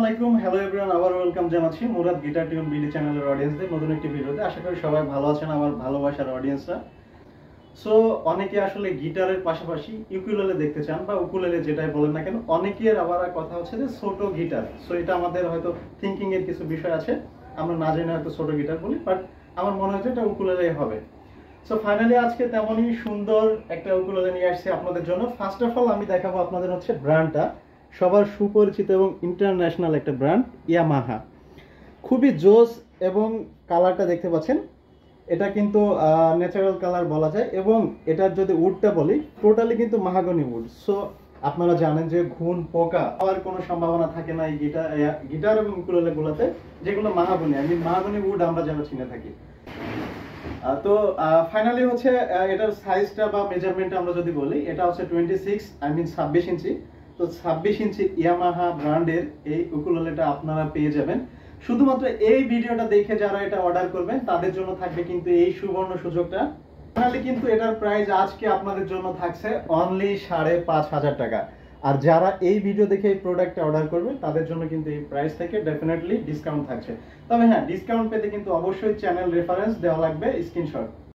আলাইকুম, hello everyone, আবার welcome জানাচ্ছি মুরাদ গিটার টিউন বিডি চ্যানেলের অডিয়েন্সদের নতুন একটি ভিডিওতে। আশা করি সবাই ভালো আছেন, আমার ভালোবাসার অডিয়েন্সরা। সো অনেকে আসলে গিটারের পাশাপাশি ইউকুলেলে দেখতে চান বা উকুলেলে যেটাই বলেন না কেন, অনেকের আবার কথা হচ্ছে যে ছোট গিটার। সো এটা আমাদের হয়তো থিঙ্কিং এর কিছু বিষয় আছে, আমরা না জেনে হয়তো ছোট গিটার বলি, বাট আমার মনে হয় যে এটা উকুলেলেই হবে। সো ফাইনালি আজকে তেমনই সুন্দর একটা উকুলেলে নিয়ে আসছি আপনাদের জন্য। ফার্স্ট অফ অল আমি দেখাবো আপনাদের হচ্ছে ব্র্যান্ডটা, সবার সুপরিচিত এবং ইন্টারন্যাশনাল একটা ব্র্যান্ড ইয়ামাহা। খুবই জোস এবং কালারটা দেখতে পাচ্ছেন, এটা কিন্তু ন্যাচারাল কালার বলা যায়। এবং এটার যদি উডটা বলি, টোটালি কিন্তু মাহাগনি উড। সো আপনারা জানেন যে ঘুণ পোকা হওয়ার কোনো সম্ভাবনা থাকে না এই গিটার এবং উকুলেলে গুলোতে, যেগুলো মাহাগনি, মাহাগনি উড আমরা যেন চিনে থাকি। তো ফাইনালি হচ্ছে এটার সাইজটা বা মেজারমেন্ট আমরা যদি বলি, এটা হচ্ছে 26 ইঞ্চি। তো 26 ইঞ্চি ইয়ামাহা ব্র্যান্ডের এই উকুলেলেটা আপনারা পেয়ে যাবেন। শুধুমাত্র এই ভিডিওটা দেখে যারা এটা অর্ডার করবেন তাদের জন্য থাকবে কিন্তু এই সুবর্ণ সুযোগটা। ফাইনালি কিন্তু এটার প্রাইস আজকে আপনাদের জন্য থাকছে অনলি 5,500 টাকা। আর যারা এই ভিডিও দেখে এই প্রোডাক্টটা অর্ডার করবে তাদের জন্য কিন্তু এই প্রাইস থেকে ডেফিনেটলি ডিসকাউন্ট থাকছে। তবে হ্যাঁ, ডিসকাউন্ট পেতে কিন্তু অবশ্যই চ্যানেল রেফারেন্স দেওয়া লাগবে, স্ক্রিনশট।